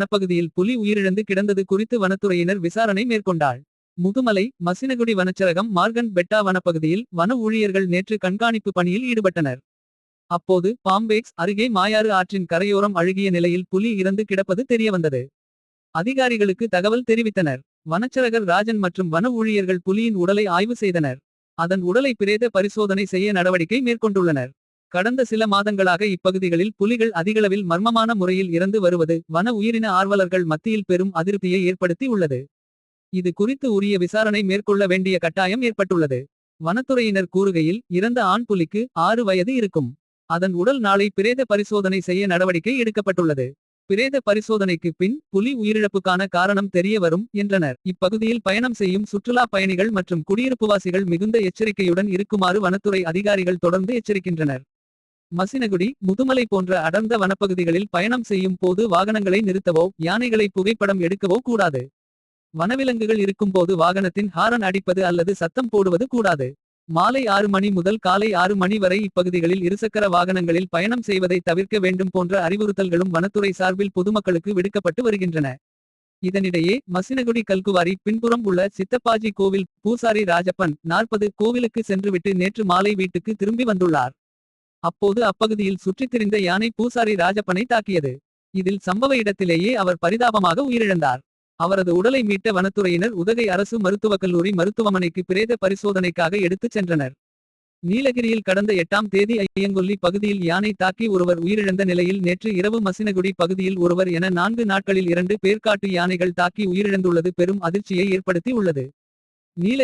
வனப்பகுதியில் புலி உயிரிழந்து கிடந்தது குறித்து வனத்துறையினர் விசாரணை மேற்கொண்டாள். முதுமலை மசினகுடி வனச்சரகம் மார்கன் பெட்டா வனப்பகுதியில் வன ஊழியர்கள் நேற்று கண்காணிப்பு பணியில் ஈடுபட்டனர். அப்போது பாம்பேக்ஸ் அருகே மாயாறு ஆற்றின் கரையோரம் அழுகிய நிலையில் புலி இறந்து கிடப்பது தெரியவந்தது. அதிகாரிகளுக்கு தகவல் தெரிவித்தனர். வனச்சரகர் ராஜன் மற்றும் வன ஊழியர்கள் புலியின் உடலை ஆய்வு செய்தனர். அதன் உடலை பிரேத பரிசோதனை செய்ய நடவடிக்கை மேற்கொண்டுள்ளனர். கடந்த சில மாதங்களாக இப்பகுதிகளில் புலிகள் அதிகளவில் மர்மமான முறையில் இறந்து வருவது வன உயிரின ஆர்வலர்கள் மத்தியில் பெரும் அதிருப்தியை ஏற்படுத்தி உள்ளது. இது குறித்து உரிய விசாரணை மேற்கொள்ள வேண்டிய கட்டாயம் ஏற்பட்டுள்ளது. வனத்துறையினர் கூறுகையில் இறந்த ஆண் புலிக்கு 6 வயது இருக்கும். அதன் உடல் நாளை பிரேத பரிசோதனை செய்ய நடவடிக்கை எடுக்கப்பட்டுள்ளது. பிரேத பரிசோதனைக்கு பின் புலி உயிரிழப்புக்கான காரணம் தெரிய வரும் என்றனர். இப்பகுதியில் பயணம் செய்யும் சுற்றுலா பயணிகள் மற்றும் குடியிருப்புவாசிகள் மிகுந்த எச்சரிக்கையுடன் இருக்குமாறு வனத்துறை அதிகாரிகள் தொடர்ந்து எச்சரிக்கின்றனர். மசினகுடி முதுமலை போன்ற அடர்ந்த வனப்பகுதிகளில் பயணம் செய்யும் போது வாகனங்களை நிறுத்தவோ யானைகளை புகைப்படம் எடுக்கவோ கூடாது. வனவிலங்குகள் இருக்கும்போது வாகனத்தின் ஹாரன் அடிப்பது அல்லது சத்தம் போடுவது கூடாது. மாலை 6 மணி முதல் காலை 6 மணி வரை இப்பகுதிகளில் இருசக்கர வாகனங்களில் பயணம் செய்வதை தவிர்க்க வேண்டும் போன்ற அறிவுறுத்தல்களும் வனத்துறை சார்பில் பொதுமக்களுக்கு விடுக்கப்பட்டு வருகின்றன. இதனிடையே மசினகுடி கல்குவாரி பின்புறம் உள்ள சித்தப்பாஜி கோவில் பூசாரி ராஜப்பன் 40 கோவிலுக்கு சென்றுவிட்டு நேற்று மாலை வீட்டுக்கு திரும்பி வந்துள்ளார். அப்போது அப்பகுதியில் சுற்றித் திரிந்த யானை பூசாரி ராஜப்பனை தாக்கியது. இதில் சம்பவ இடத்திலேயே அவர் பரிதாபமாக உயிரிழந்தார். அவரது உடலை மீட்ட வனத்துறையினர் உதகை அரசு மருத்துவக் கல்லூரி மருத்துவமனைக்கு பிரேத பரிசோதனைக்காக எடுத்துச் சென்றனர். நீலகிரியில் கடந்த 8ஆம் தேதி ஐயங்கொல்லி பகுதியில் யானை தாக்கி ஒருவர் உயிரிழந்த நிலையில் நேற்று இரவு மசினகுடி பகுதியில் ஒருவர் என 4 நாட்களில் 2 பேர் காட்டு யானைகள் தாக்கி உயிரிழந்துள்ளது பெரும் அதிர்ச்சியை ஏற்படுத்தி உள்ளது. நீல